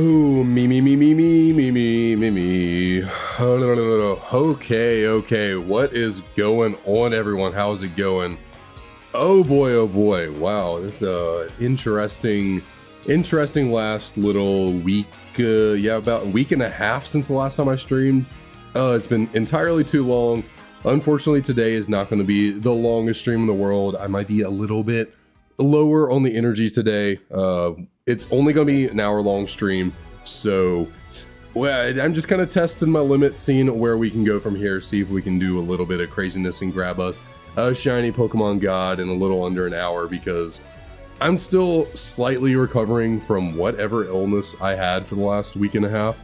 Ooh, me. Okay. What is going on, everyone? How's it going? Oh boy. Wow, this interesting last little week. About a week and a half since the last time I streamed. It's been entirely too long. Unfortunately, today is not going to be the longest stream in the world. I might be a little bit lower on the energy today. It's only going to be an hour-long stream, so I'm just kind of testing my limits, seeing where we can go from here, see if we can do a little bit of craziness and grab us a shiny Pokemon God in a little under an hour, because I'm still slightly recovering from whatever illness I had for the last week and a half.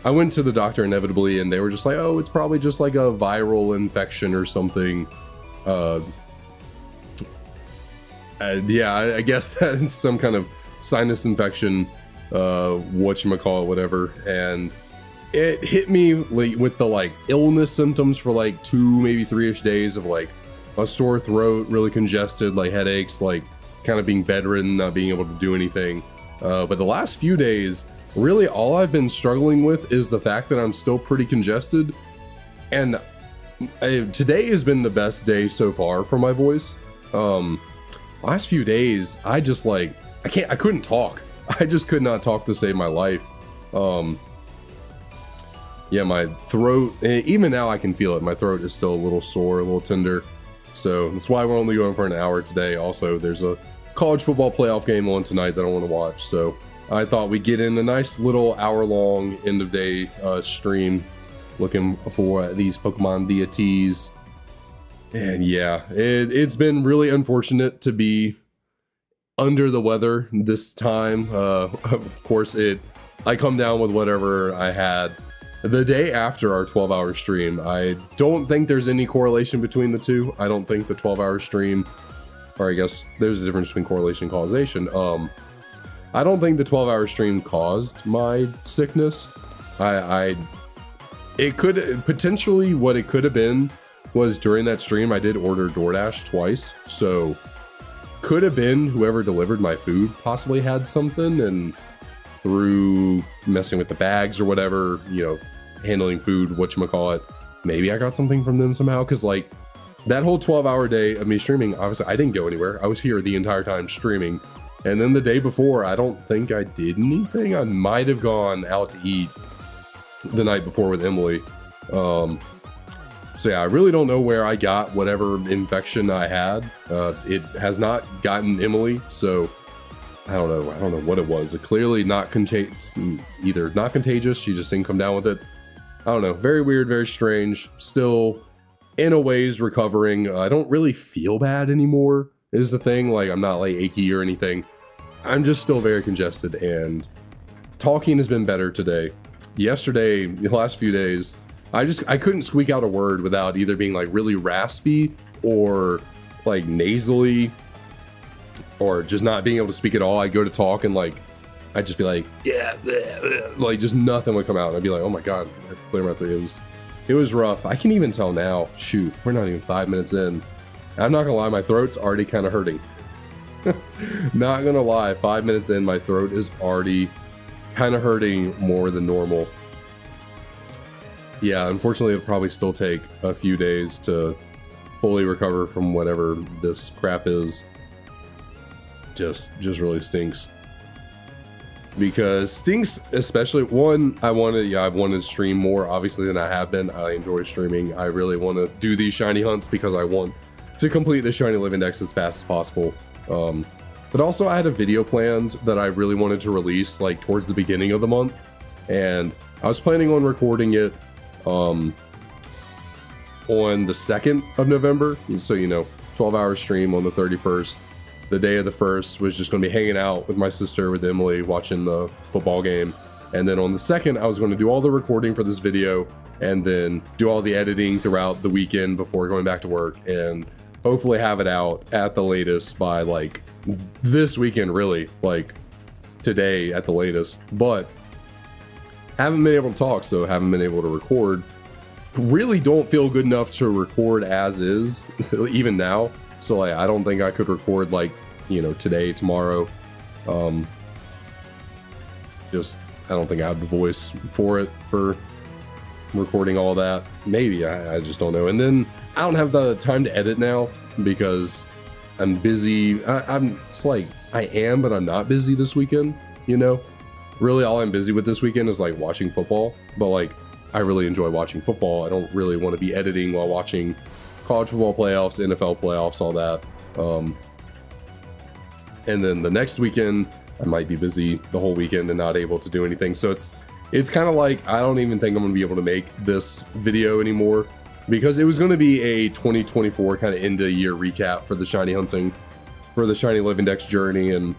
I went to the doctor inevitably, and they were just like, oh, it's probably just like a viral infection or something. Yeah, I guess that's some kind of sinus infection, whatever. And it hit me with the like illness symptoms for like 2, maybe 3-ish days of like a sore throat, really congested, like headaches, like kind of being bedridden, not being able to do anything. But the last few days, really all I've been struggling with is the fact that I'm still pretty congested. And today has been the best day so far for my voice. Last few days, I just like, I couldn't talk. I just could not talk to save my life. Yeah, my throat, even now I can feel it. My throat is still a little sore, a little tender. So that's why we're only going for an hour today. Also, there's a college football playoff game on tonight that I want to watch. So I thought we'd get in a nice little hour-long end of day stream looking for these Pokemon deities. And yeah, it's been really unfortunate to be under the weather this time. Of course, I come down with whatever I had the day after our 12-hour stream. I don't think there's any correlation between the two. I don't think the 12-hour stream, or I guess there's a difference between correlation and causation. I don't think the 12-hour stream caused my sickness. It could potentially, what it could have been was during that stream I did order DoorDash twice, so could have been whoever delivered my food possibly had something, and through messing with the bags or whatever, handling food, maybe I got something from them somehow. Because like that whole 12-hour day of me streaming, obviously I didn't go anywhere. I was here the entire time streaming. And then the day before, I don't think I did anything. I might have gone out to eat the night before with Emily. So yeah, I really don't know where I got whatever infection I had. It has not gotten Emily, so I don't know what it was. It clearly not either not contagious. She just didn't come down with it. I don't know. Very weird, very strange. Still, in a ways, recovering. I don't really feel bad anymore, is the thing. Like, I'm not like achy or anything. I'm just still very congested, and talking has been better today. Yesterday, the last few days, I couldn't squeak out a word without either being like really raspy or like nasally, or just not being able to speak at all. I'd go to talk and like I'd just be like, yeah, like just nothing would come out. And I'd be like, oh my god, I have to clear my throat. It was rough. I can even tell now. Shoot, we're not even 5 minutes in. I'm not gonna lie, my throat's already kind of hurting. Not gonna lie, 5 minutes in, my throat is already kind of hurting more than normal. Yeah, unfortunately, it'll probably still take a few days to fully recover from whatever this crap is. Just really stinks. Because stinks, especially, one, I've wanted to stream more, obviously, than I have been. I enjoy streaming. I really want to do these shiny hunts because I want to complete the Shiny Living Dex as fast as possible. But also, I had a video planned that I really wanted to release, like, towards the beginning of the month. And I was planning on recording it on the 2nd of November, so 12-hour stream on the 31st. The day of the 1st was just going to be hanging out with my sister, with Emily, watching the football game, and then on the 2nd I was going to do all the recording for this video and then do all the editing throughout the weekend before going back to work, and hopefully have it out at the latest by like this weekend, really, like today at the latest. But haven't been able to talk, so haven't been able to record. Really don't feel good enough to record as is, even now. So like, I don't think I could record like, today, tomorrow. Just, I don't think I have the voice for it, for recording all that. Maybe, I just don't know. And then I don't have the time to edit now because I'm busy. It's like, I am, but I'm not busy this weekend, you know? Really, all I'm busy with this weekend is like watching football, but like, I really enjoy watching football. I don't really want to be editing while watching college football playoffs, NFL playoffs, all that. And then the next weekend, I might be busy the whole weekend and not able to do anything. So it's kind of like, I don't even think I'm going to be able to make this video anymore because it was going to be a 2024 kind of end of year recap for the shiny hunting, for the Shiny Living Dex journey. And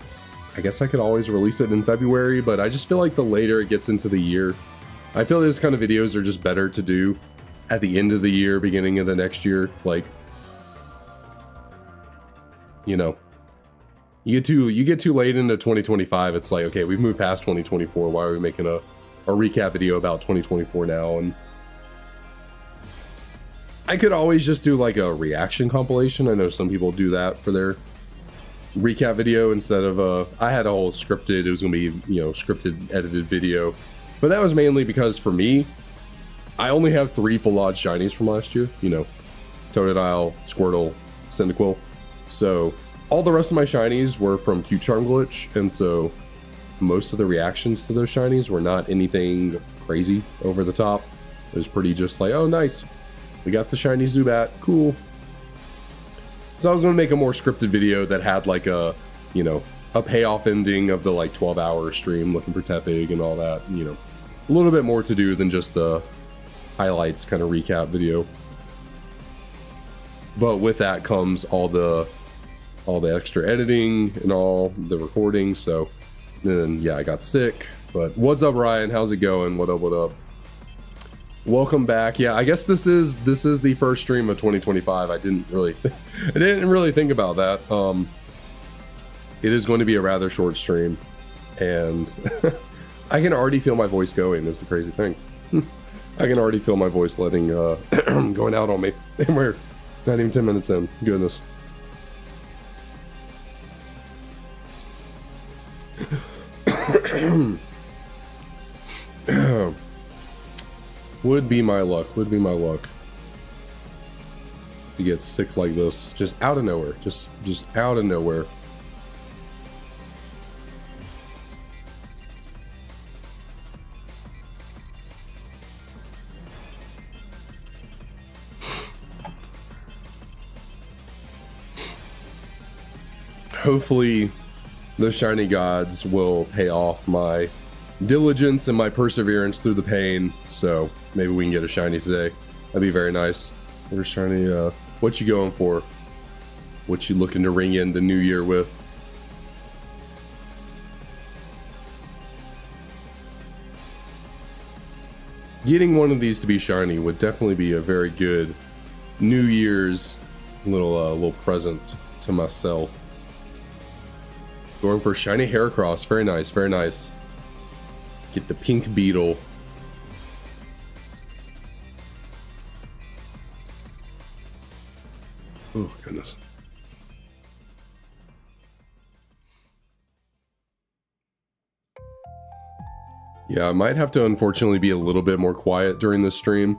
I guess I could always release it in February, but I just feel like the later it gets into the year, I feel these kind of videos are just better to do at the end of the year, beginning of the next year. Like, you know, you get too late into 2025. It's like, okay, we've moved past 2024. Why are we making a recap video about 2024 now? And I could always just do like a reaction compilation. I know some people do that for their recap video instead of I had a whole scripted, it was gonna be, you know, scripted edited video, but that was mainly because for me, I only have 3 full odd shinies from last year, you know, Totodile, Squirtle, Cyndaquil. So all the rest of my shinies were from Cute Charm Glitch, and so most of the reactions to those shinies were not anything crazy over the top. It was pretty just like, oh nice, we got the shiny Zubat, cool. So I was going to make a more scripted video that had like a, you know, a payoff ending of the like 12-hour stream looking for Tepig and all that, you know, a little bit more to do than just the highlights kind of recap video. But with that comes all the extra editing and all the recording. So then yeah, I got sick. But what's up, Ryan? How's it going? What up, what up? Welcome back. Yeah, I guess this is the first stream of 2025. I didn't really think about that. It is going to be a rather short stream, and I can already feel my voice going. Is the crazy thing. I can already feel my voice letting going out on me, and we're not even 10 minutes in. Goodness. Would be my luck. Would be my luck to get sick like this, just out of nowhere. Just out of nowhere. Hopefully the shiny gods will pay off my diligence and my perseverance through the pain, so maybe we can get a shiny today. That'd be very nice. We're shiny. What you going for? What you looking to ring in the new year with? Getting one of these to be shiny would definitely be a very good New Year's little present to myself. Going for shiny Heracross. Very nice, very nice. Get the pink beetle. Oh, goodness. Yeah, I might have to unfortunately be a little bit more quiet during this stream.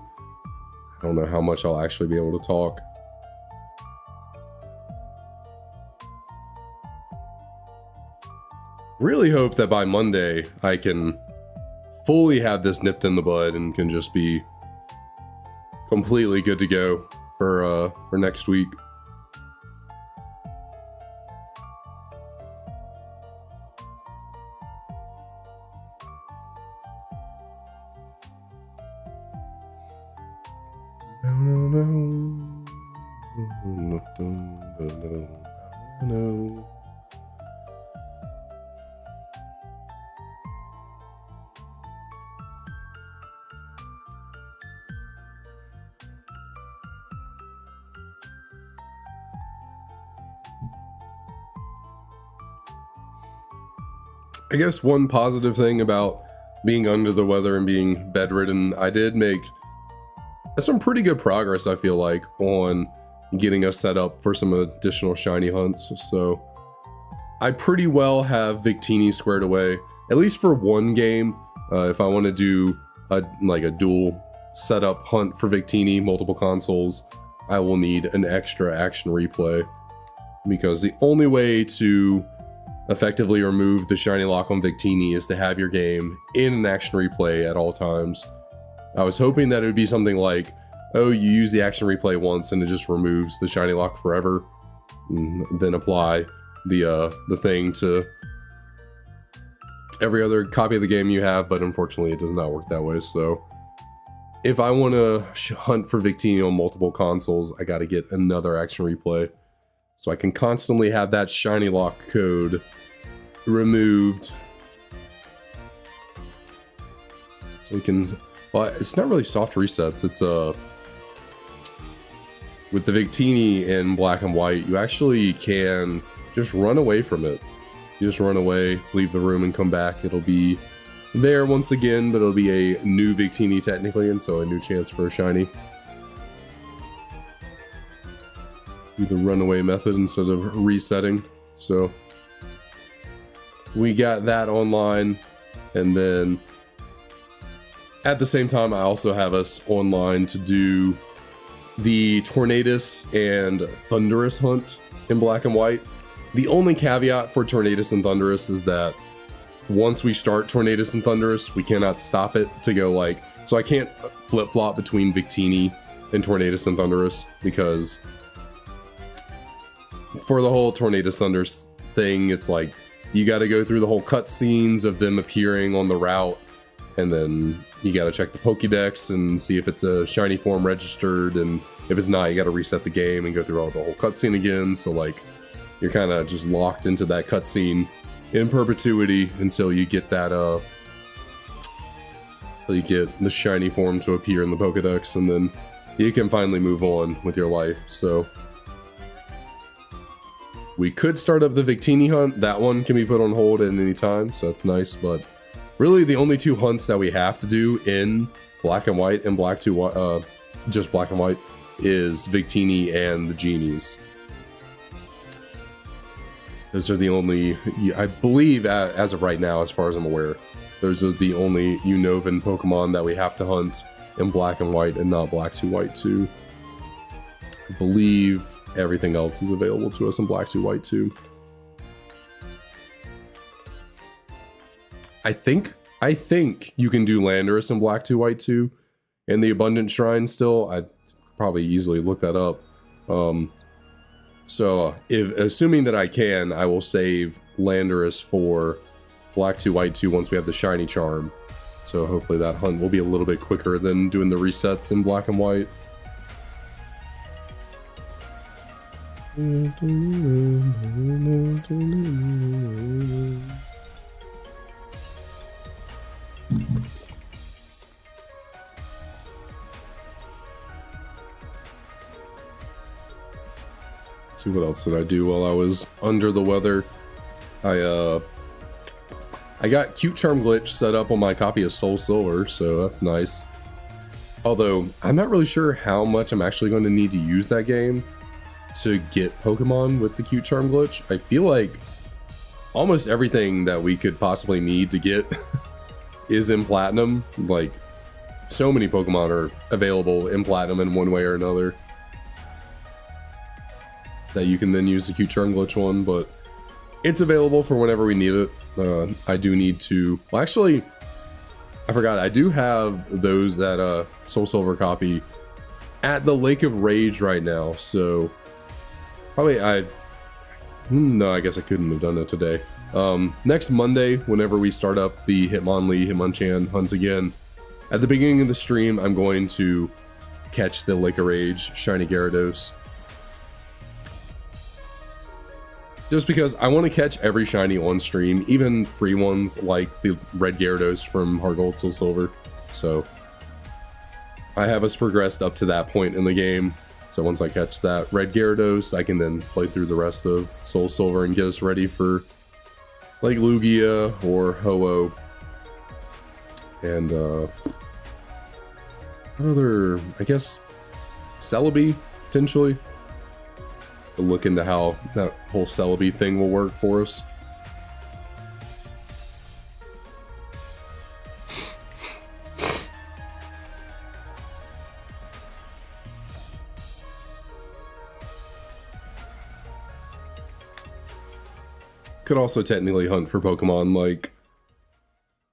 I don't know how much I'll actually be able to talk. Really hope that by Monday I can fully have this nipped in the bud and can just be completely good to go for next week. No. I guess one positive thing about being under the weather and being bedridden, I did make some pretty good progress, I feel like, on getting us set up for some additional shiny hunts. So I pretty well have Victini squared away. at least for one game, if I want to do like a dual setup hunt for Victini, multiple consoles, I will need an extra action replay, because the only way to effectively remove the shiny lock on Victini is to have your game in an action replay at all times. I was hoping that it would be something like, oh, you use the action replay once and it just removes the shiny lock forever, and then apply the thing to every other copy of the game you have, but unfortunately it does not work that way. So if I want to hunt for Victini on multiple consoles, I got to get another action replay, so I can constantly have that shiny lock code removed. So we can, well, it's not really soft resets. It's with the Victini in black and white, you actually can just run away from it. You just run away, leave the room, and come back. It'll be there once again, but it'll be a new Victini technically, and so a new chance for a shiny. Do the runaway method instead of resetting. So we got that online, and then at the same time I also have us online to do the Tornadus and Thundurus hunt in black and white. The only caveat for Tornadus and Thundurus is that once we start Tornadus and Thundurus, we cannot stop it to go like, so I can't flip-flop between Victini and Tornadus and Thundurus, because for the whole Tornadus Thundurus thing, it's like you got to go through the whole cutscenes of them appearing on the route, and then you got to check the Pokédex and see if it's a shiny form registered, and if it's not, you got to reset the game and go through all the whole cutscene again. So like, you're kind of just locked into that cutscene in perpetuity until you get that until you get the shiny form to appear in the Pokédex, and then you can finally move on with your life. So we could start up the Victini hunt. That one can be put on hold at any time, so that's nice. But really, the only two hunts that we have to do in black and white and just black and white is Victini and the Genies. Those are the only, I believe, as of right now, as far as I'm aware, those are the only Unnovan Pokemon that we have to hunt in black and white, and not black 2, white 2. I believe everything else is available to us in black 2, white 2. I think you can do Landorus in black 2, white 2 in the Abundant Shrine still. I'd probably easily look that up. So, assuming that I can, I will save Landorus for black 2, white 2 once we have the shiny charm. So hopefully that hunt will be a little bit quicker than doing the resets in black and white. Let's see, what else did I do while I was under the weather? I got Cute Charm Glitch set up on my copy of Soul Silver, so that's nice. Although, I'm not really sure how much I'm actually going to need to use that game to get Pokemon with the Cute Charm Glitch. I feel like almost everything that we could possibly need to get is in Platinum. Like, so many Pokemon are available in Platinum in one way or another that you can then use the Cute Charm Glitch one, but it's available for whenever we need it. I do need to, well, actually, I forgot, I do have those that Soul Silver copy at the Lake of Rage right now, so probably no, I guess I couldn't have done it today. Next Monday, whenever we start up the Hitmonlee, Hitmonchan hunt again, at the beginning of the stream, I'm going to catch the Lake of Rage Shiny Gyarados. Just because I want to catch every shiny on stream, even free ones like the Red Gyarados from Heart Gold, Soul Silver. So I have us progressed up to that point in the game. So once I catch that Red Gyarados, I can then play through the rest of Soul Silver and get us ready for like Lugia or Ho-Oh. And what other, I guess, Celebi, potentially. Look into how that whole Celebi thing will work for us. Could also technically hunt for Pokemon like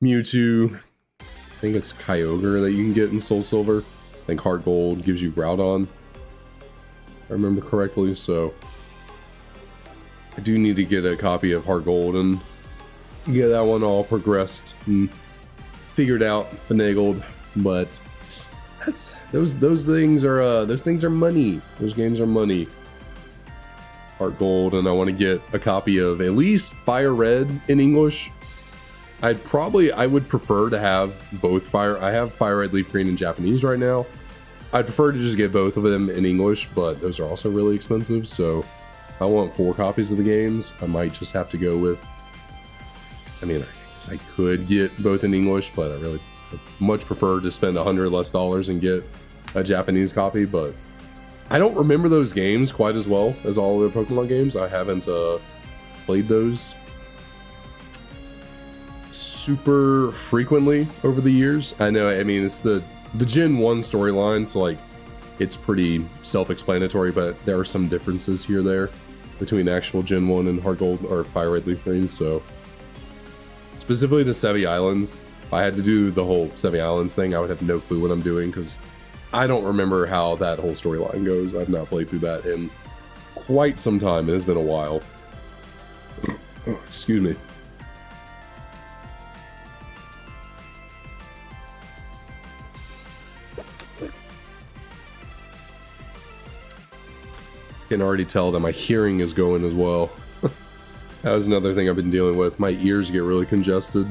Mewtwo. I think it's Kyogre that you can get in Soul Silver. I think Heart Gold gives you Groudon, if I remember correctly. So I do need to get a copy of Heart Gold and get that one all progressed and figured out, finagled. But that's those things are money. Those games are money. Heart Gold, and I want to get a copy of at least Fire Red in English. I would prefer to have both I have Fire Red, Leaf Green in Japanese right now. I'd prefer to just get both of them in English, but those are also really expensive. So if I want 4 copies of the games, I might just have to go with, I mean, I guess I could get both in English, but I really much prefer to spend $100 less and get a Japanese copy. But I don't remember those games quite as well as all the Pokemon games. I haven't played those super frequently over the years. I know, I mean, it's the Gen 1 storyline, so like it's pretty self-explanatory, but there are some differences here there between actual Gen 1 and Heart Gold or Fire Red, Leaf Green. So specifically the Sevi Islands, if I had to do the whole Sevi Islands thing, I would have no clue what I'm doing because I don't remember how that whole storyline goes. I've not played through that in quite some time. It has been a while. Oh, excuse me. I can already tell that my hearing is going as well. That was another thing I've been dealing with. My ears get really congested.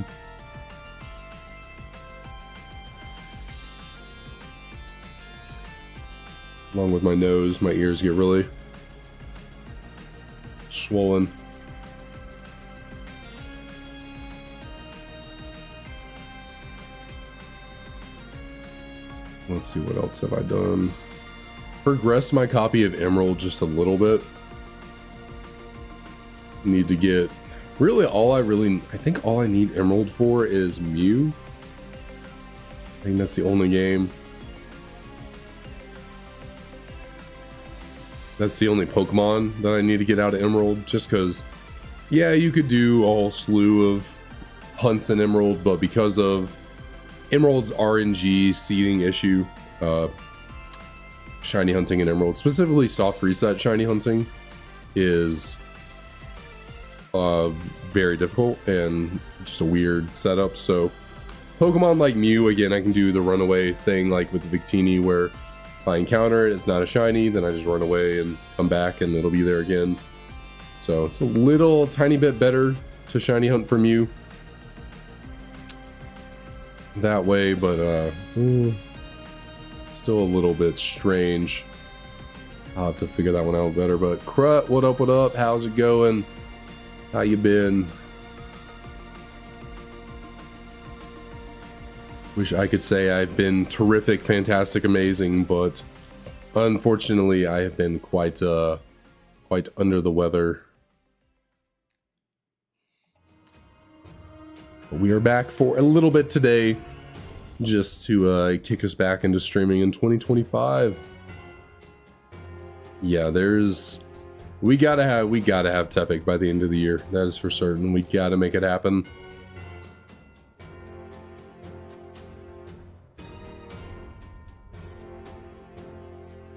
Along with my nose, my ears get really swollen. Let's see, what else have I done? Progressed my copy of Emerald just a little bit. Need to get, really I think all I need Emerald for is Mew. I think that's the only game. That's the only Pokemon that I need to get out of Emerald, just because, yeah, you could do a whole slew of hunts in Emerald, but because of Emerald's RNG seeding issue, shiny hunting in Emerald, specifically soft reset shiny hunting, is very difficult and just a weird setup. So Pokemon like Mew, again, I can do the runaway thing like with the Victini, where if I encounter it, it's not a shiny, then I just run away and come back and it'll be there again. So it's a little tiny bit better to shiny hunt for Mew that way, but still a little bit strange. I'll have to figure that one out better. But Crut, what up, how's it going? How you been? Wish I could say I've been terrific, fantastic, amazing, but unfortunately I have been quite under the weather. But we are back for a little bit today, just to kick us back into streaming in 2025. Yeah, we gotta have Tepic by the end of the year. That is for certain. We gotta make it happen.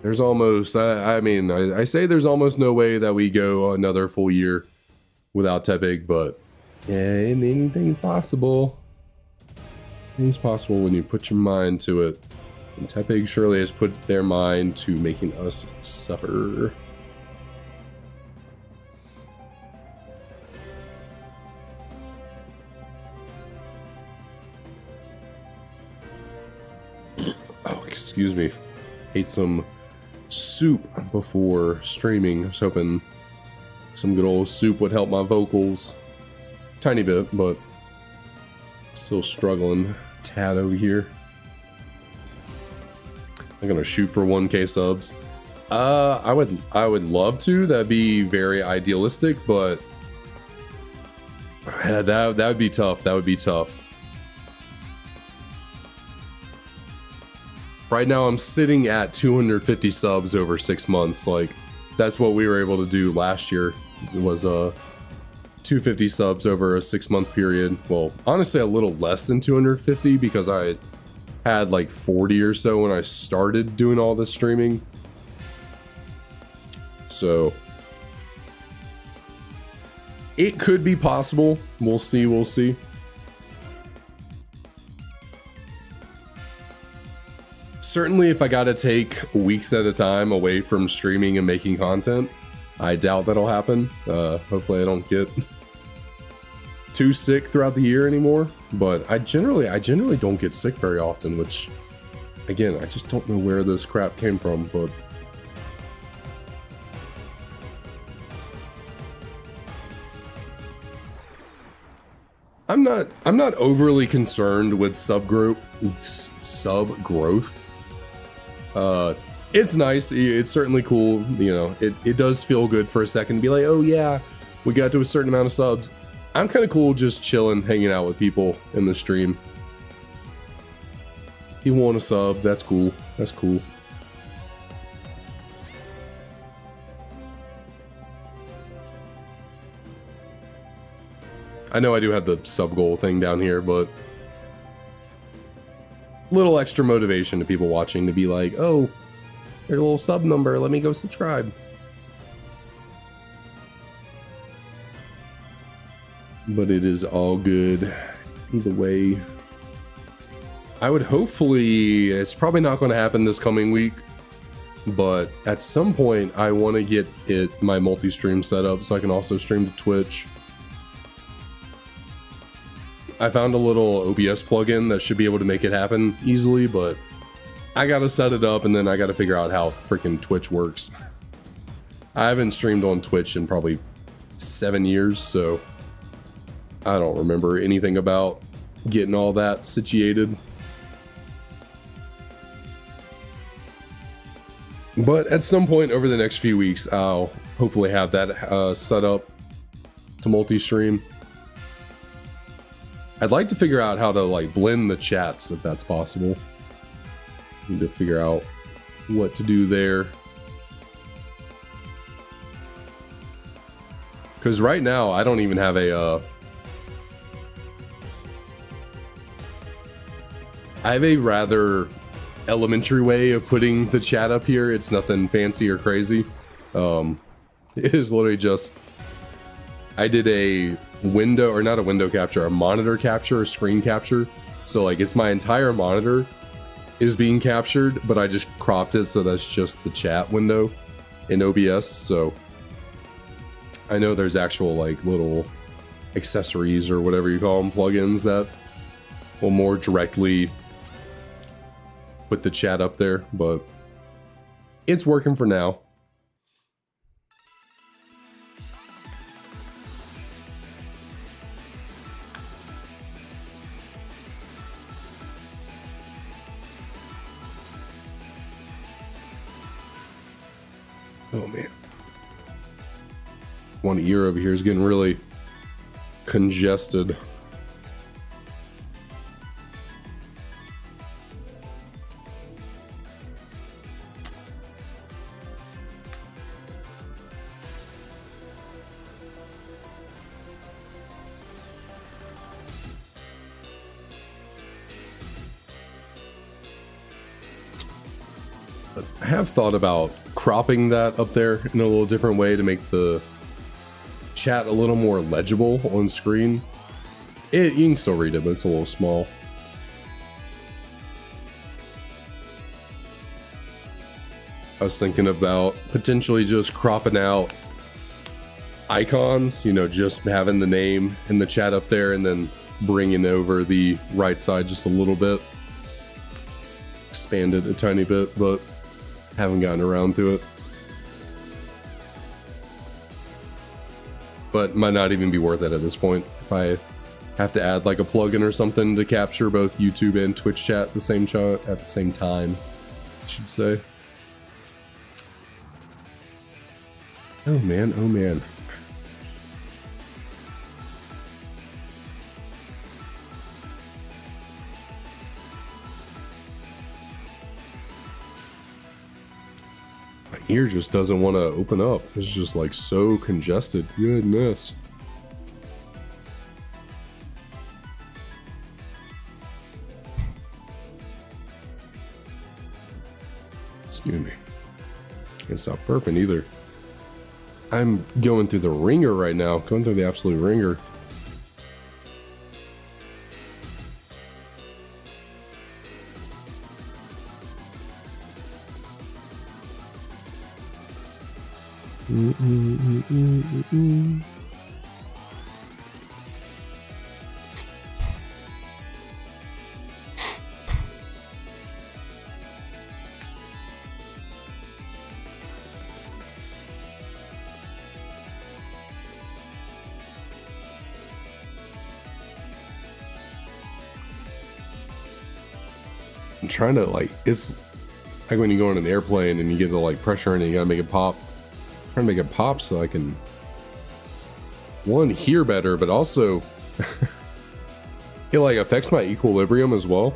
There's almost, I say there's almost no way that we go another full year without Tepic, but yeah, anything's possible. Anything's possible when you put your mind to it. And Tepic surely has put their mind to making us suffer. Oh, excuse me. Ate some soup before streaming. I was hoping some good old soup would help my vocals. Tiny bit, but still struggling a tad over here. I'm gonna shoot for 1K subs. I would love to. That'd be very idealistic, but that would be tough. That would be tough. Right now I'm sitting at 250 subs over 6 months. Like, that's what we were able to do last year. It was 250 subs over a 6-month period. Well, honestly, a little less than 250 because I had like 40 or so when I started doing all this streaming. So it could be possible. We'll see. We'll see. Certainly, if I got to take weeks at a time away from streaming and making content, I doubt that'll happen. Hopefully I don't get too sick throughout the year anymore, but I generally don't get sick very often, which again, I just don't know where this crap came from, but I'm not overly concerned with sub growth. It's nice. It's certainly cool. You know, it does feel good for a second to be like, oh yeah, we got to a certain amount of subs. I'm kind of cool just chilling, hanging out with people in the stream. If you want a sub, that's cool. That's cool. I know I do have the sub goal thing down here, but little extra motivation to people watching to be like, oh, there's a little sub number, let me go subscribe. But it is all good either way. I would hopefully, it's probably not going to happen this coming week, but at some point I want to get my multi-stream set up so I can also stream to Twitch. I found a little OBS plugin that should be able to make it happen easily, but I gotta set it up and then I gotta figure out how freaking Twitch works. I haven't streamed on Twitch in probably 7 years, so I don't remember anything about getting all that situated. But at some point over the next few weeks, I'll hopefully have that set up to multi-stream. I'd like to figure out how to like blend the chats if that's possible. Need to figure out what to do there. Because right now I don't even have a I have a rather elementary way of putting the chat up here. It's nothing fancy or crazy. It is literally just, I did a window, or not a window capture, a monitor capture, a screen capture. So like it's my entire monitor is being captured, but I just cropped it so that's just the chat window in OBS. So I know there's actual like little accessories or whatever you call them, plugins that will more directly put the chat up there, but it's working for now. Oh man, one ear over here is getting really congested. I have thought about cropping that up there in a little different way to make the chat a little more legible on screen. You can still read it, but it's a little small. I was thinking about potentially just cropping out icons, you know, just having the name and the chat up there and then bringing over the right side just a little bit. Expand it a tiny bit, but haven't gotten around to it. But might not even be worth it at this point. If I have to add like a plugin or something to capture both YouTube and Twitch chat at the same time, I should say. Oh man, oh man. Ear just doesn't want to open up. It's just like so congested. Goodness. Excuse me. Can't stop burping either. I'm going through the ringer right now. Going through the absolute ringer. I'm trying to, like, it's like when you go on an airplane and you get the like pressure in it, you gotta make it pop. I'm trying to make it pop so I can, one, hear better, but also it like affects my equilibrium as well.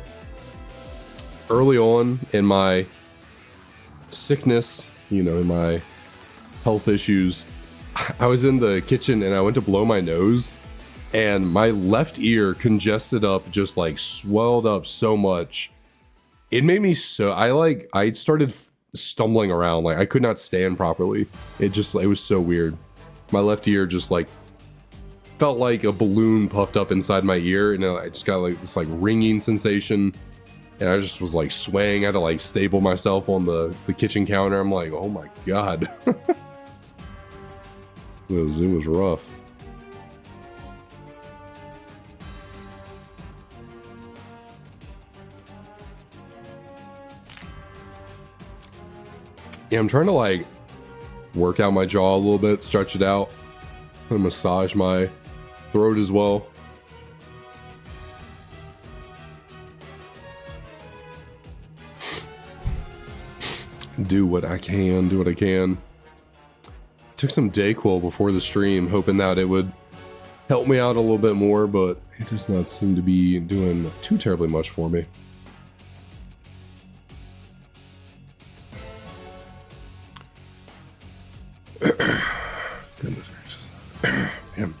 Early on in my sickness, you know, in my health issues, I was in the kitchen and I went to blow my nose and my left ear congested up, just like swelled up so much. It made me so, I started stumbling around, like I could not stand properly. It was so weird. My left ear just like felt like a balloon puffed up inside my ear, and I just got like this like ringing sensation, and I just was like swaying. I had to like stable myself on the kitchen counter. I'm like, oh my god. It was rough. Yeah, I'm trying to like work out my jaw a little bit, stretch it out, and massage my throat as well. Do what I can. Took some Dayquil before the stream, hoping that it would help me out a little bit more, but it does not seem to be doing too terribly much for me. Goodness gracious. Man.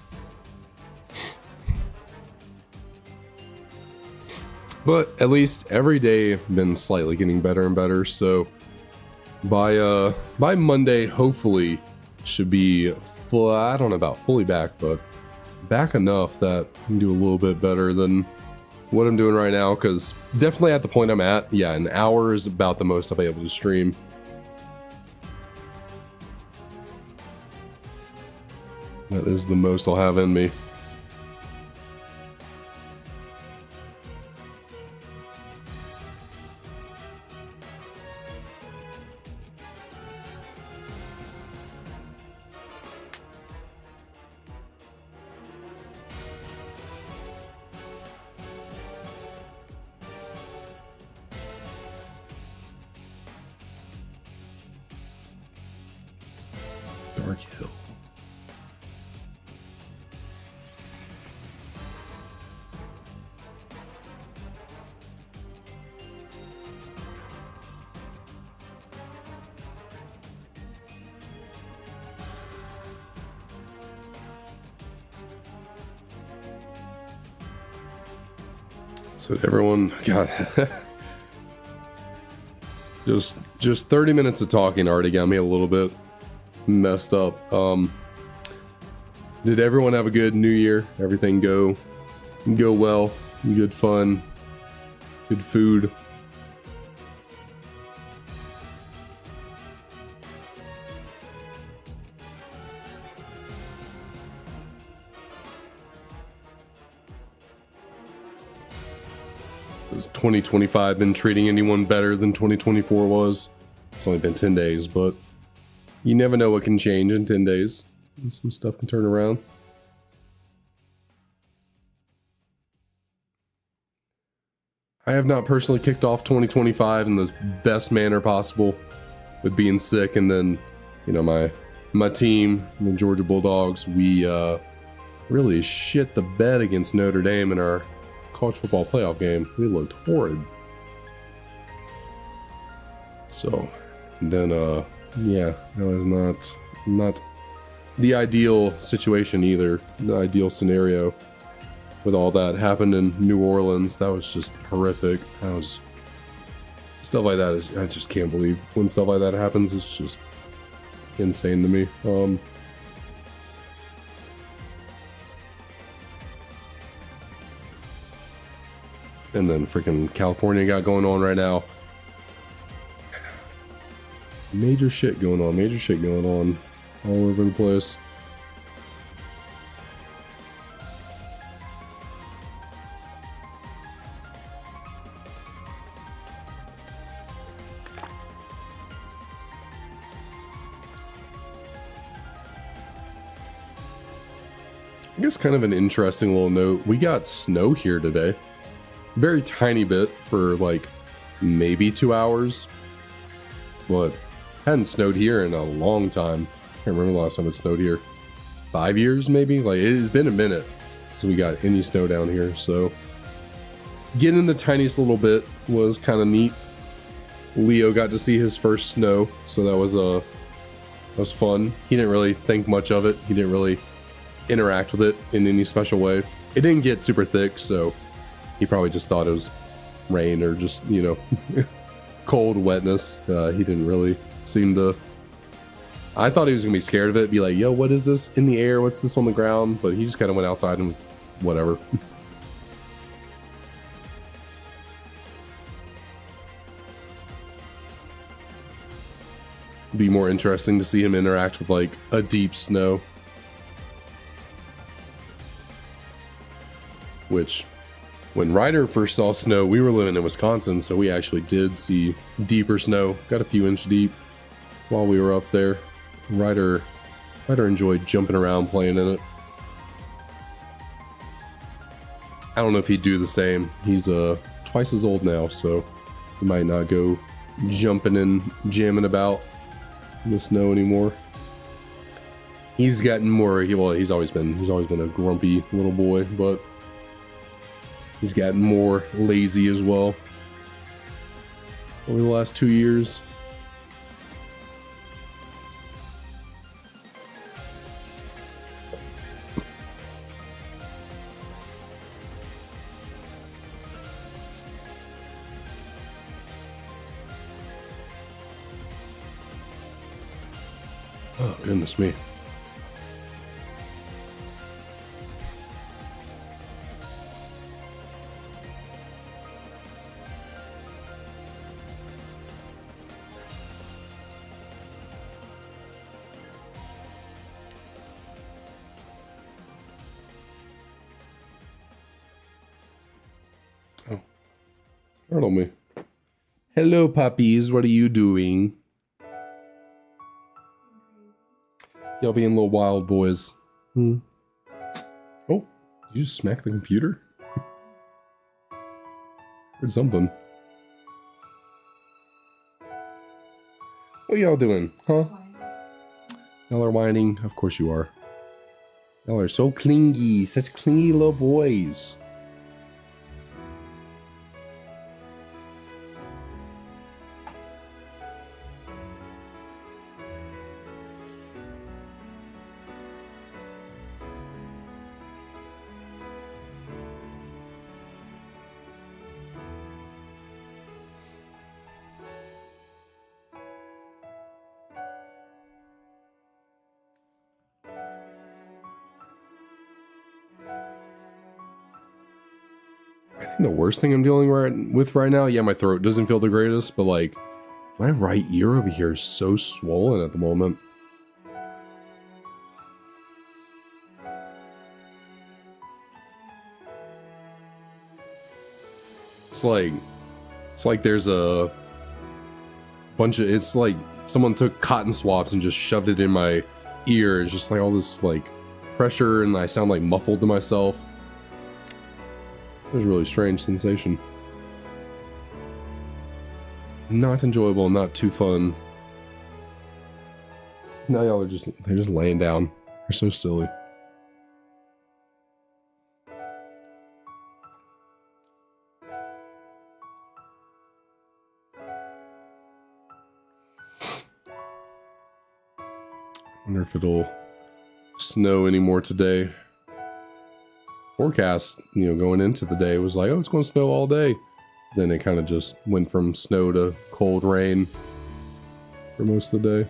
But at least every day been slightly getting better and better, so by Monday hopefully should be full. I don't know about fully back, but back enough that I can do a little bit better than what I'm doing right now, because definitely at the point I'm at, yeah, an hour is about the most I'll be able to stream. That is the most I'll have in me. Dark Hill. So everyone got just 30 minutes of talking already got me a little bit messed up. Did everyone have a good New Year? Everything go well? Good fun? Good food? Has 2025 been treating anyone better than 2024 was? It's only been 10 days, but you never know what can change in 10 days. Some stuff can turn around. I have not personally kicked off 2025 in the best manner possible with being sick, and then, you know, my team, the Georgia Bulldogs, we really shit the bed against Notre Dame in our college football playoff game. We looked horrid. So then yeah, that was not the ideal situation either. The ideal scenario with all that happened in New Orleans. That was just horrific. I was just Stuff like that is, I just can't believe when stuff like that happens. It's just insane to me. And then freaking California got going on right now. Major shit going on all over the place. I guess kind of an interesting little note. We got snow here today. Very tiny bit for like maybe 2 hours. But hadn't snowed here in a long time. Can't remember the last time it snowed here. 5 years maybe? Like it's been a minute since we got any snow down here. So getting the tiniest little bit was kind of neat. Leo got to see his first snow, so that was fun. He didn't really think much of it. He didn't really interact with it in any special way. It didn't get super thick, so he probably just thought it was rain or just, you know, cold wetness. He didn't really seem to... I thought he was gonna be scared of it, be like, yo, what is this in the air? What's this on the ground? But he just kind of went outside and was whatever. Be more interesting to see him interact with like a deep snow. Which, when Ryder first saw snow, we were living in Wisconsin, so we actually did see deeper snow. Got a few inch deep while we were up there. Ryder enjoyed jumping around playing in it. I don't know if he'd do the same. He's twice as old now, so he might not go jumping and jamming about in the snow anymore. He's gotten more, well, he's always been a grumpy little boy, but he's gotten more lazy as well over the last 2 years. Oh, goodness me. Oh, startle me. Hello, puppies. What are you doing? Y'all being little wild boys. Oh, did you just smack the computer? Heard something. What y'all doing, huh? Y'all are whining? Of course you are. Y'all are so clingy, such clingy little boys. The worst thing I'm dealing with right now, yeah, my throat doesn't feel the greatest, but like my right ear over here is so swollen at the moment. It's like there's a bunch of, it's like someone took cotton swabs and just shoved it in my ear. It's just like all this like pressure, and I sound like muffled to myself. It was a really strange sensation. Not enjoyable, not too fun. Now y'all are they're just laying down. They're so silly. I wonder if it'll snow anymore today. Forecast, you know, going into the day was like, oh, it's going to snow all day. then it kind of just went from snow to cold rain for most of the day.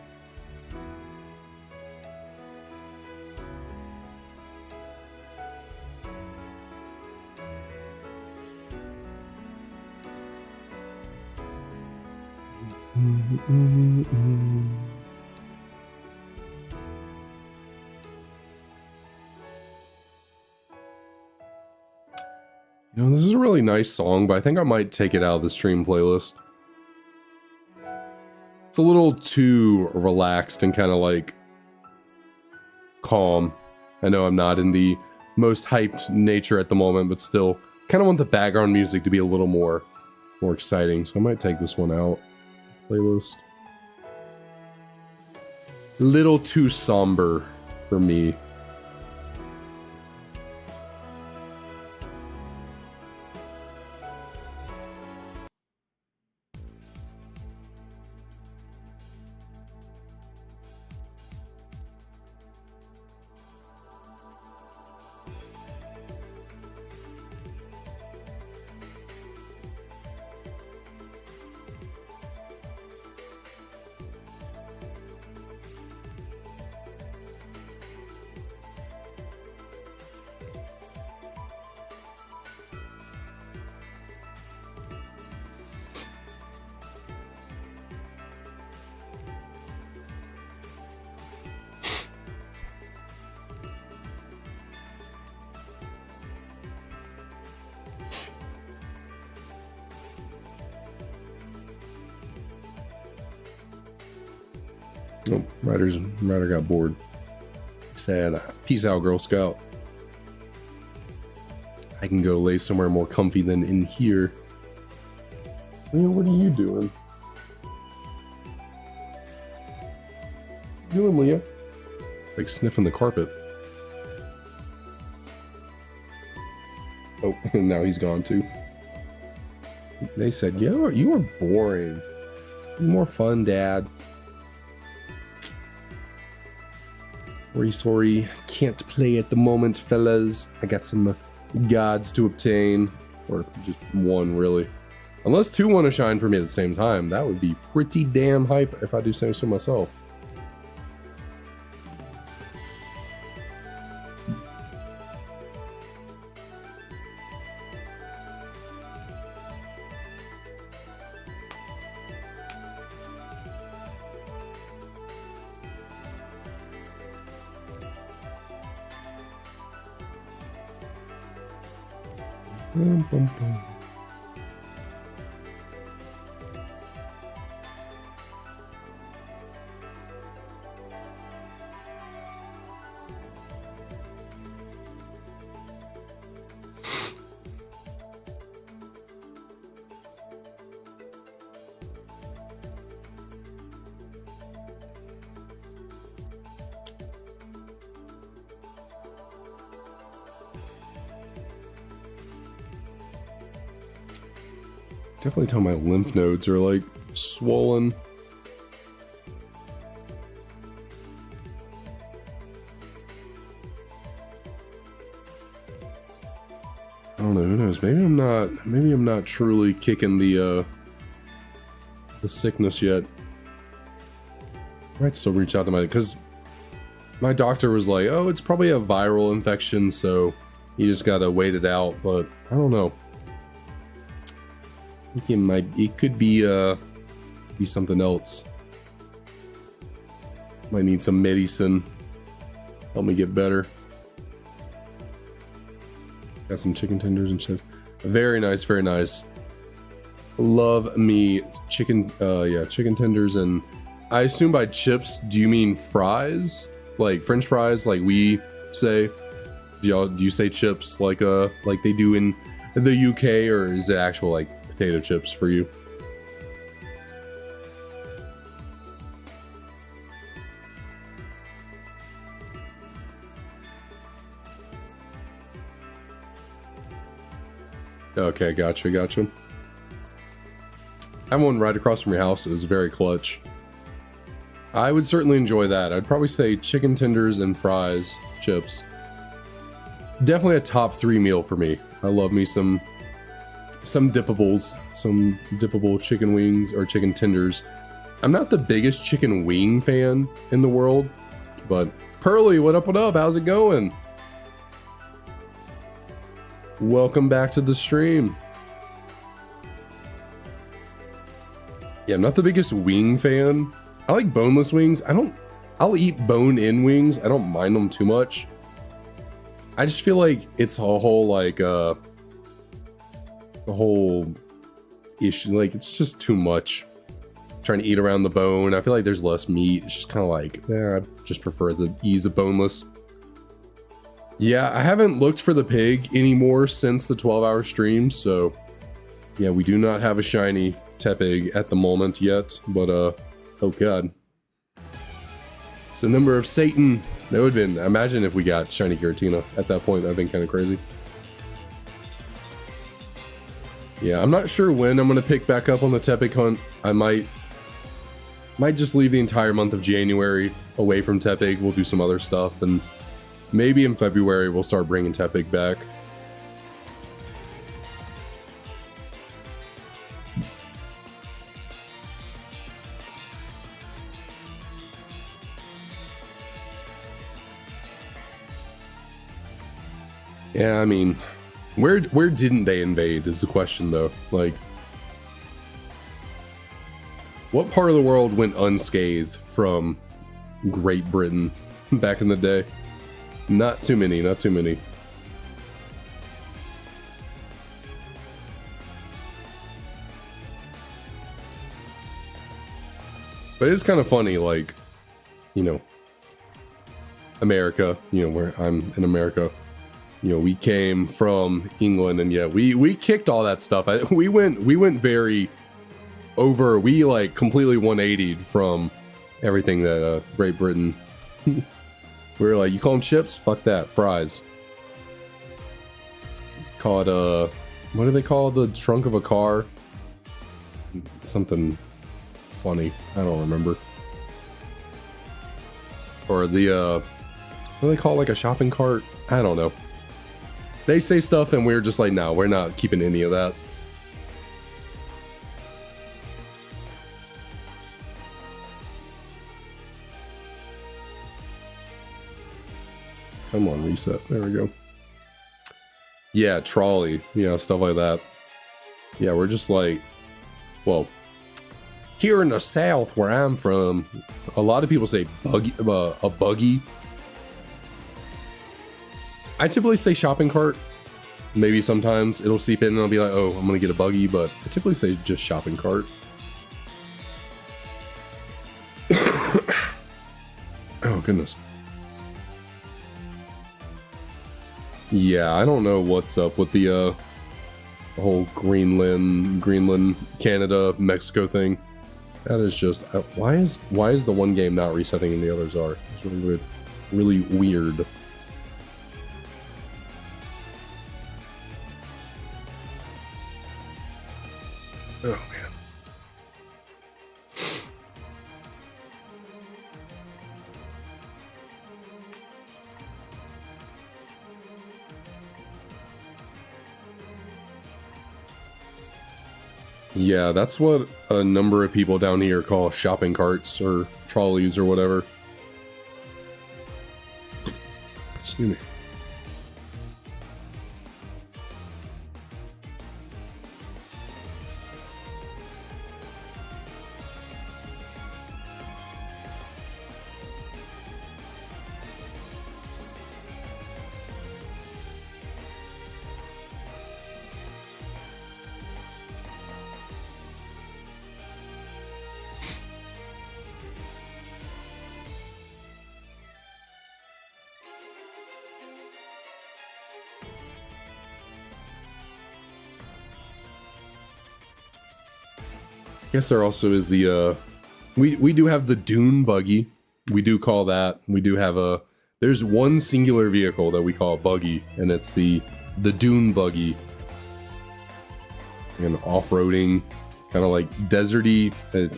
You know, this is a really nice song, but I think I might take it out of the stream playlist. It's a little too relaxed and kind of like calm. I know I'm not in the most hyped nature at the moment, but still kind of want the background music to be a little more exciting. So I might take this one out. Playlist. Little too somber for me. Oh, Ryder got bored. Sad. Peace out, Girl Scout. I can go lay somewhere more comfy than in here. Leah, what are you doing? What are you doing, Leah? It's like sniffing the carpet. Oh, now he's gone too. They said, yo, you are boring. Be more fun, Dad. Sorry, can't play at the moment, fellas. I got some gods to obtain, or just one, really. Unless two want to shine for me at the same time, that would be pretty damn hype if I do say so myself. Boom, boom, boom. Definitely tell my lymph nodes are like swollen. I don't know, who knows? Maybe I'm not truly kicking the sickness yet. I might still reach out to because my doctor was like, oh, it's probably a viral infection, so you just gotta wait it out, but I don't know. It could be something else. Might need some medicine. Help me get better. Got some chicken tenders and shit. Very nice, very nice. Love me chicken. Yeah, chicken tenders, and I assume by chips, do you mean fries? Like French fries, like we say? Do you say chips like they do in the UK, or is it actual like potato chips for you? Okay, gotcha. I have one right across from your house. It's very clutch. I would certainly enjoy that. I'd probably say chicken tenders and fries, chips. Definitely a top 3 meal for me. I love me some some dippable chicken wings or chicken tenders. I'm not the biggest chicken wing fan in the world, but Pearly, what up, what up? How's it going? Welcome back to the stream. Yeah, I'm not the biggest wing fan. I like boneless wings. I'll eat bone-in wings. I don't mind them too much. I just feel like it's a whole like the whole issue. Like it's just too much. Trying to eat around the bone. I feel like there's less meat. It's just kind of like, I just prefer the ease of boneless. Yeah, I haven't looked for the pig anymore since the 12-hour stream, so yeah, we do not have a shiny Tepig at the moment yet, but oh god. It's the number of Satan. That would have been, imagine if we got shiny Giratina at that point. That'd been kind of crazy. Yeah, I'm not sure when I'm gonna pick back up on the Tepig hunt. I might just leave the entire month of January away from Tepig. We'll do some other stuff, and maybe in February we'll start bringing Tepig back. Yeah, I mean, where didn't they invade is the question though. Like, what part of the world went unscathed from Great Britain back in the day? Not too many, not too many. But it's kind of funny, like, you know, America, you know, where I'm in America, you know, we came from England, and yeah, we kicked all that stuff. We went very over, we like completely 180'd from everything that Great Britain. We were like, you call them chips? Fuck that, fries. Call it what do they call the trunk of a car? Something funny, I don't remember. Or the what do they call, like a shopping cart? I don't know. They say stuff and we're just like, no, we're not keeping any of that. Come on, reset. There we go. Yeah, trolley. Yeah, stuff like that. Yeah, we're just like, well, here in the South where I'm from, a lot of people say buggy, a buggy. I typically say shopping cart. Maybe sometimes it'll seep in and I'll be like, oh, I'm gonna get a buggy, but I typically say just shopping cart. Oh, goodness. Yeah, I don't know what's up with the whole Greenland, Canada, Mexico thing. That is just, why is the one game not resetting and the others are? It's really weird. Really weird. Oh, man. Yeah, that's what a number of people down here call shopping carts or trolleys or whatever. Excuse me. Guess there also is the we do have the dune buggy. We do call that. We do have there's one singular vehicle that we call a buggy, and it's the dune buggy. And off-roading, kind of like deserty,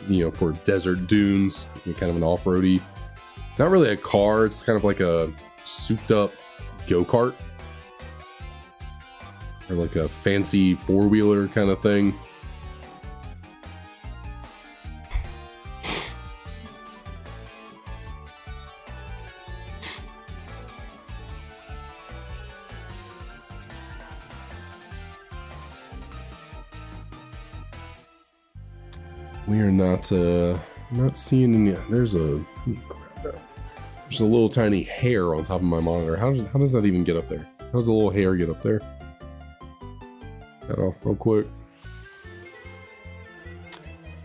you know, for desert dunes, kind of an off-roady. Not really a car, it's kind of like a souped up go-kart. or like a fancy four-wheeler kind of thing. We are not seeing any. There's a little tiny hair on top of my monitor. How does that even get up there? How does a little hair get up there? That off real quick.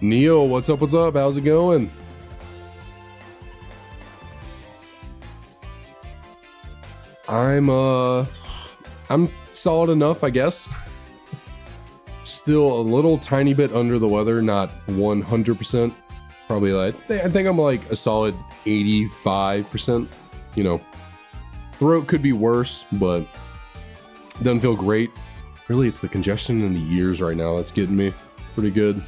Neo, what's up? What's up? How's it going? I'm solid enough, I guess. Still a little tiny bit under the weather, not 100%. Probably like, I think I'm like a solid 85%. You know, throat could be worse, but doesn't feel great. Really, it's the congestion in the ears right now that's getting me pretty good.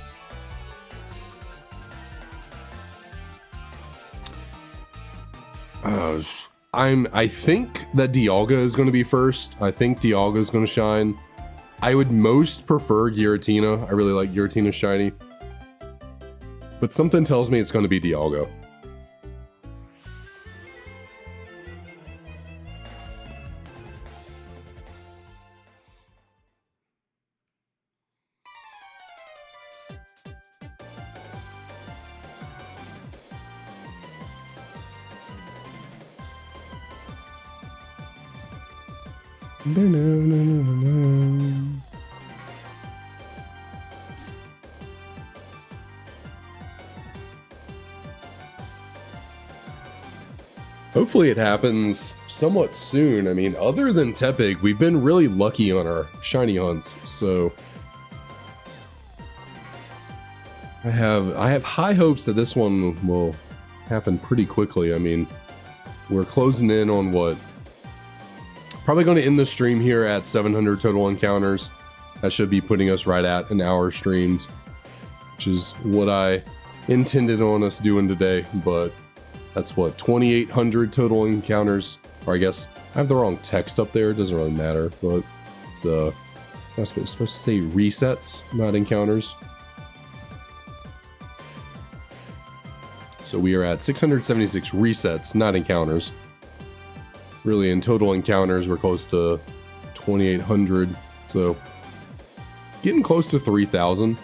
I think that Dialga is going to be first. I think Dialga is going to shine. I would most prefer Giratina. I really like Giratina shiny. But something tells me it's going to be Dialga. Hopefully it happens somewhat soon. I mean, other than Tepig, we've been really lucky on our shiny hunts, so I have high hopes that this one will happen pretty quickly. I mean, we're closing in on what? Probably going to end the stream here at 700 total encounters. That should be putting us right at an hour streamed, which is what I intended on us doing today, but that's what, 2,800 total encounters, or I guess I have the wrong text up there. It doesn't really matter, but it's supposed to say resets, not encounters. So we are at 676 resets, not encounters. Really, in total encounters, we're close to 2,800. So getting close to 3,000.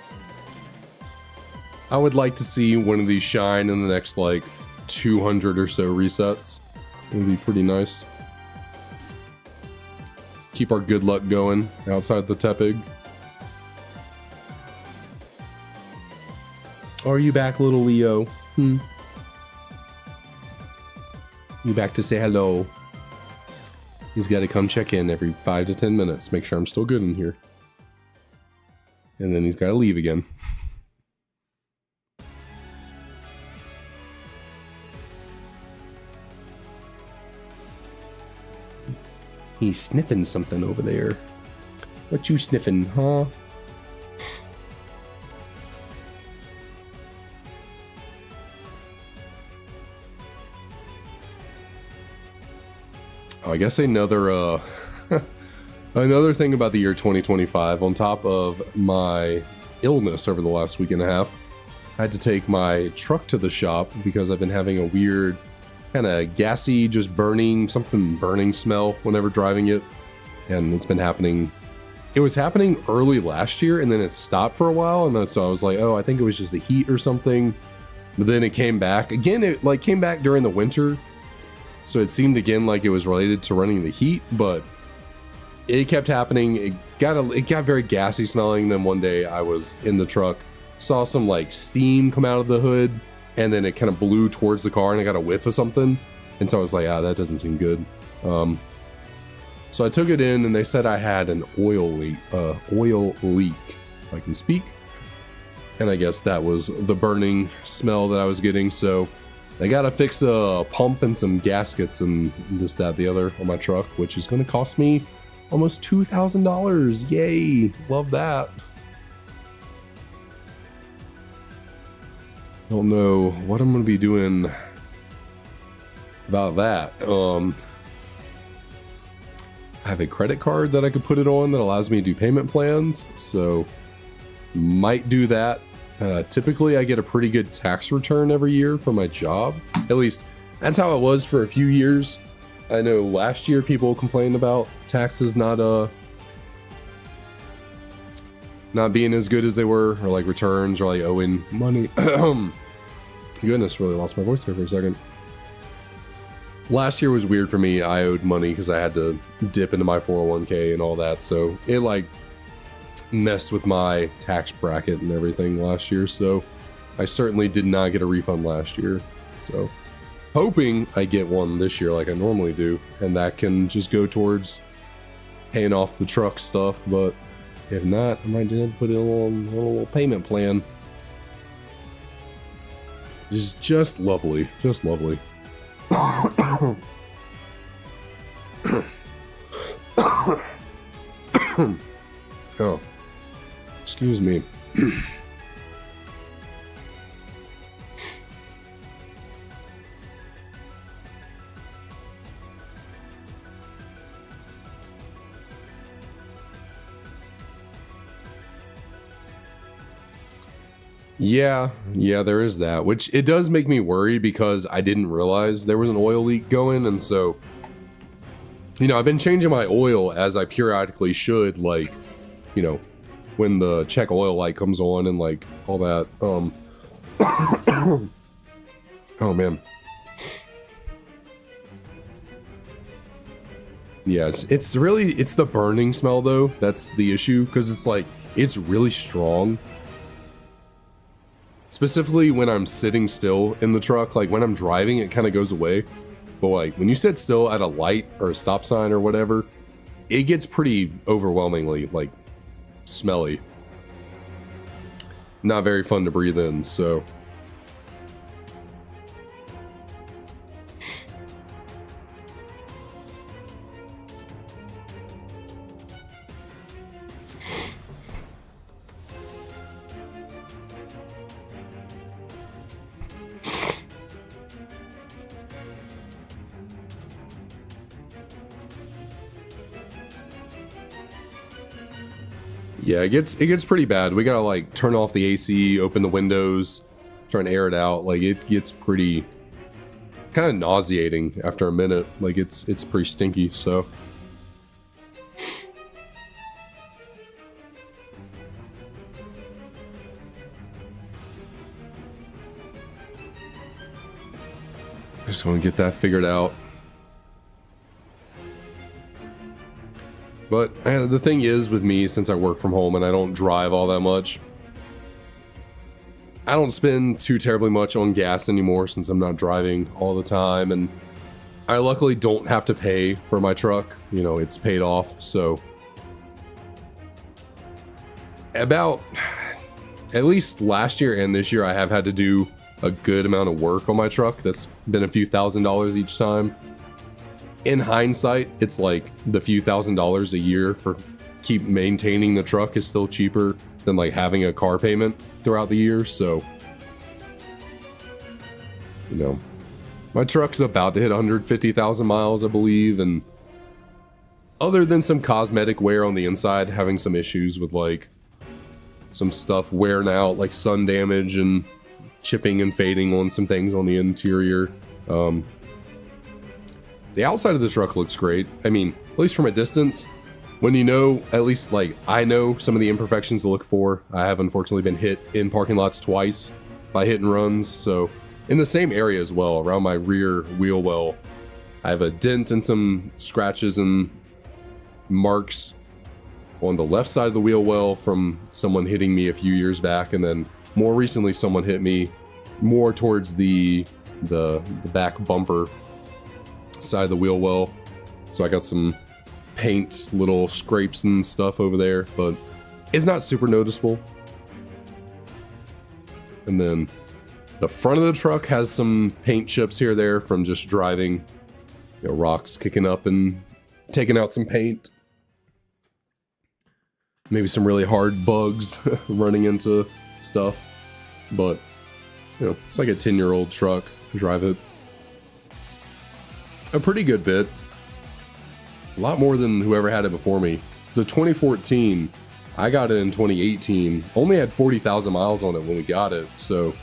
I would like to see one of these shine in the next like 200 or so resets. It would be pretty nice. Keep our good luck going outside the Tepig. Are you back, little Leo? You back to say hello? He's got to come check in every 5 to 10 minutes, make sure I'm still good in here. And then he's got to leave again. He's sniffing something over there. What you sniffing, huh? I guess another another thing about the year 2025, on top of my illness over the last week and a half, I had to take my truck to the shop because I've been having a weird kind of gassy, just burning smell whenever driving it. And it's been happening. It was happening early last year and then it stopped for a while. And then, so I was like, oh, I think it was just the heat or something. But then it came back again. It like came back during the winter. So it seemed again like it was related to running the heat, but it kept happening. It got very gassy smelling. Then one day I was in the truck, saw some like steam come out of the hood, and then it kind of blew towards the car and I got a whiff of something. And so I was like, that doesn't seem good. So I took it in and they said I had an oil leak, if I can speak. And I guess that was the burning smell that I was getting. So they gotta fix a pump and some gaskets and this, that, the other on my truck, which is gonna cost me almost $2,000. Yay, love that. Don't know what I'm gonna be doing about that. I have a credit card that I could put it on that allows me to do payment plans, so might do that. Typically, I get a pretty good tax return every year for my job. At least, that's how it was for a few years. I know last year people complained about taxes not being as good as they were, or like returns, or like owing money. Goodness, really lost my voice there for a second. Last year was weird for me. I owed money because I had to dip into my 401k and all that, so it like messed with my tax bracket and everything last year, so I certainly did not get a refund last year. So hoping I get one this year like I normally do, and that can just go towards paying off the truck stuff, but if not, I might just put it on a little payment plan. Just lovely, just lovely. Oh, excuse me. Yeah, there is that, which it does make me worry because I didn't realize there was an oil leak going, and so, you know, I've been changing my oil as I periodically should, like, you know, when the check oil light comes on and like all that. Oh man. Yeah, it's the burning smell though. That's the issue, because it's like, it's really strong. Specifically when I'm sitting still in the truck, like when I'm driving, it kind of goes away. But like when you sit still at a light or a stop sign or whatever, it gets pretty overwhelmingly like smelly. Not very fun to breathe in, so. Yeah, it gets pretty bad. We gotta like turn off the AC, open the windows, try and air it out. Like it gets pretty kind of nauseating after a minute. Like it's pretty stinky, so. I just want to get that figured out. But the thing is with me, since I work from home and I don't drive all that much, I don't spend too terribly much on gas anymore since I'm not driving all the time, and I luckily don't have to pay for my truck. You know, it's paid off, so about at least last year and this year I have had to do a good amount of work on my truck. That's been a few $1,000s each time. In hindsight, it's like the few $1,000s a year for keep maintaining the truck is still cheaper than like having a car payment throughout the year. So, you know, my truck's about to hit 150,000 miles, I believe, and other than some cosmetic wear on the inside, having some issues with like some stuff wearing out, like sun damage and chipping and fading on some things on the interior. The outside of the truck looks great. I mean, at least from a distance, when you know, at least like I know some of the imperfections to look for. I have unfortunately been hit in parking lots twice by hit and runs. So in the same area as well, around my rear wheel well, I have a dent and some scratches and marks on the left side of the wheel well from someone hitting me a few years back. And then more recently, someone hit me more towards the back bumper side of the wheel well, so I got some paint little scrapes and stuff over there, but it's not super noticeable. And then the front of the truck has some paint chips here or there from just driving, you know, rocks kicking up and taking out some paint, maybe some really hard bugs running into stuff, but you know, it's like a 10-year-old truck. Drive it a pretty good bit. A lot more than whoever had it before me. So 2014, I got it in 2018. Only had 40,000 miles on it when we got it. So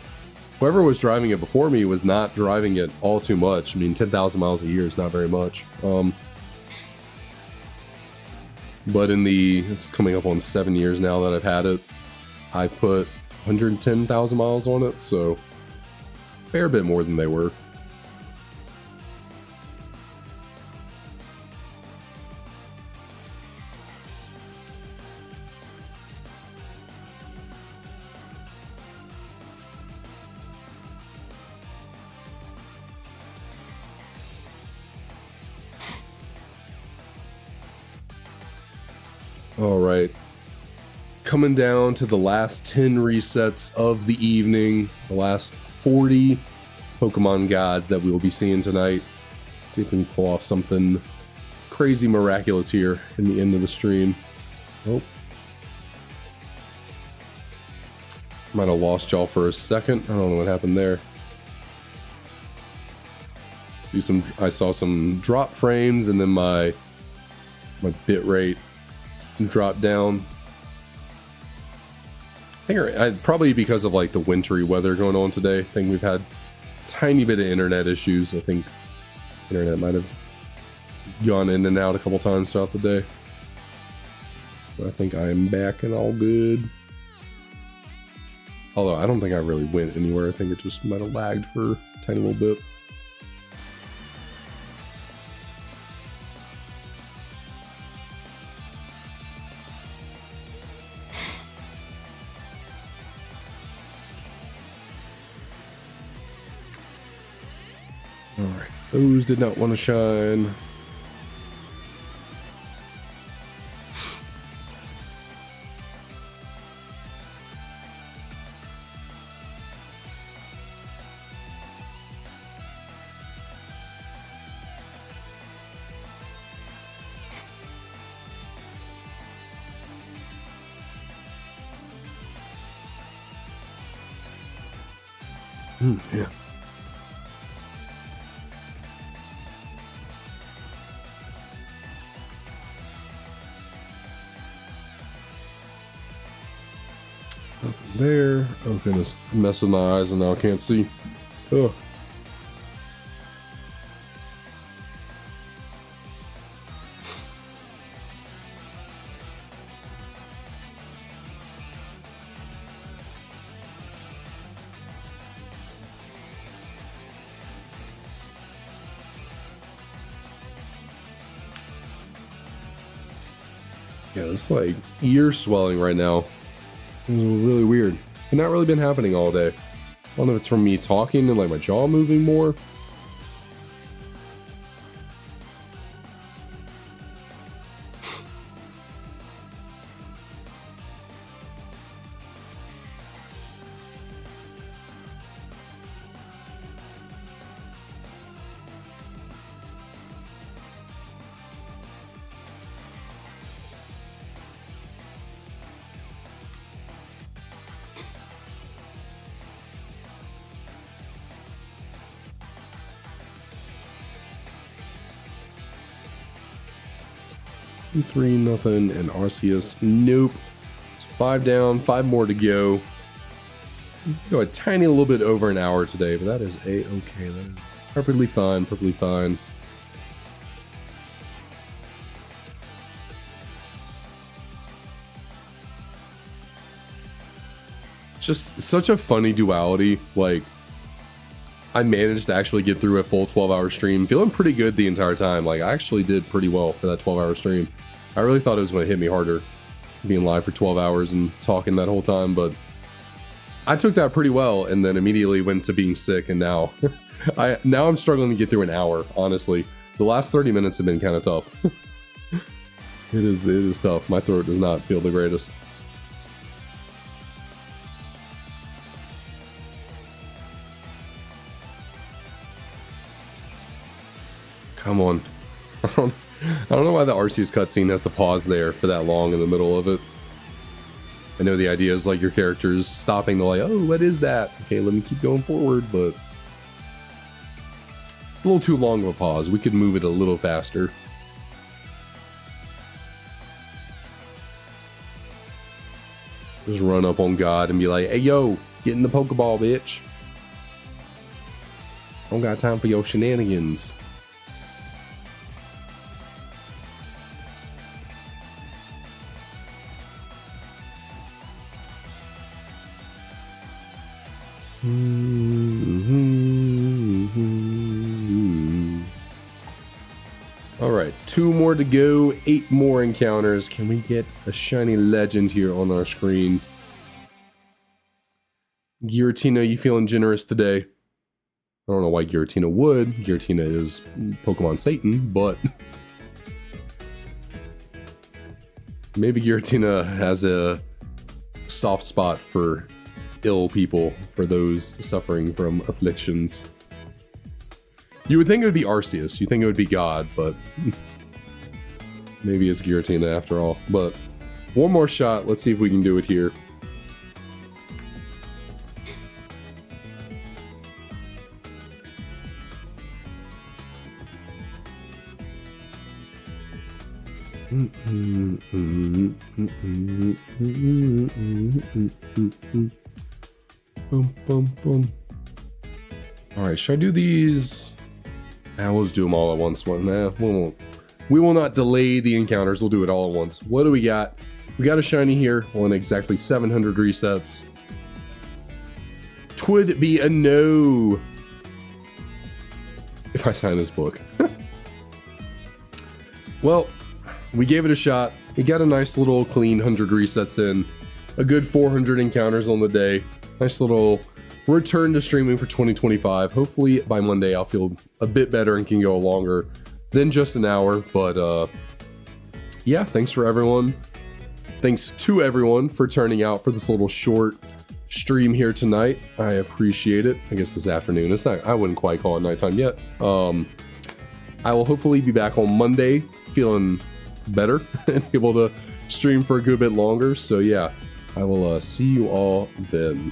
whoever was driving it before me was not driving it all too much. I mean, 10,000 miles a year is not very much. But it's coming up on 7 years now that I've had it. I put 110,000 miles on it, so a fair bit more than they were. All right, coming down to the last 10 resets of the evening, the last 40 Pokemon gods that we will be seeing tonight. See if we can pull off something crazy miraculous here in the end of the stream. Oh, might have lost y'all for a second. I don't know what happened there. I saw some drop frames, and then my bit rate dropped down. I think probably because of like the wintry weather going on today. I think we've had a tiny bit of internet issues. I think internet might have gone in and out a couple times throughout the day. But I think I am back and all good. Although I don't think I really went anywhere. I think it just might have lagged for a tiny little bit. Alright, those did not want to shine. Yeah. Nothing there. Oh goodness, I messed with my eyes and now I can't see. Oh. Yeah, it's like ear swelling right now. It's really weird. It's not really been happening all day. I don't know if it's from me talking and like my jaw moving more. Three nothing, and Arceus, nope. It's 5 down, 5 more to go. Go a tiny little bit over an hour today, but that is a-okay. That is perfectly fine, perfectly fine. Just such a funny duality. Like, I managed to actually get through a full 12-hour stream, feeling pretty good the entire time. Like, I actually did pretty well for that 12-hour stream. I really thought it was going to hit me harder being live for 12 hours and talking that whole time, but I took that pretty well and then immediately went to being sick, and now I'm struggling to get through an hour, honestly. The last 30 minutes have been kind of tough. It is tough. My throat does not feel the greatest. Come on. I don't know why the Arceus cutscene has to pause there for that long in the middle of it. I know the idea is like your character's stopping to like, oh, what is that? Okay, let me keep going forward, but a little too long of a pause. We could move it a little faster. Just run up on God and be like, hey, yo, get in the Pokeball, bitch. I don't got time for your shenanigans. All right, 2 more to go, 8 more encounters. Can we get a shiny legend here on our screen? Giratina, you feeling generous today? I don't know why Giratina would. Giratina is Pokemon Satan, but maybe Giratina has a soft spot for ill people, for those suffering from afflictions. You would think it would be Arceus. You think it would be God, but maybe it's Giratina after all. But one more shot. Let's see if we can do it here. Boom, boom, boom. All right, should I do these? We'll just do them all at once. Nah, we won't. We will not delay the encounters. We'll do it all at once. What do we got? We got a shiny here on exactly 700 resets. Twould be a no if I sign this book. Well, we gave it a shot. We got a nice little clean 100 resets in. A good 400 encounters on the day. Nice little return to streaming for 2025. Hopefully by Monday I'll feel a bit better and can go longer than just an hour. But yeah, thanks to everyone for turning out for this little short stream here tonight. I appreciate it. I guess this afternoon. It's not, I wouldn't quite call it nighttime yet. I will hopefully be back on Monday feeling better and able to stream for a good bit longer. So yeah, I will see you all then.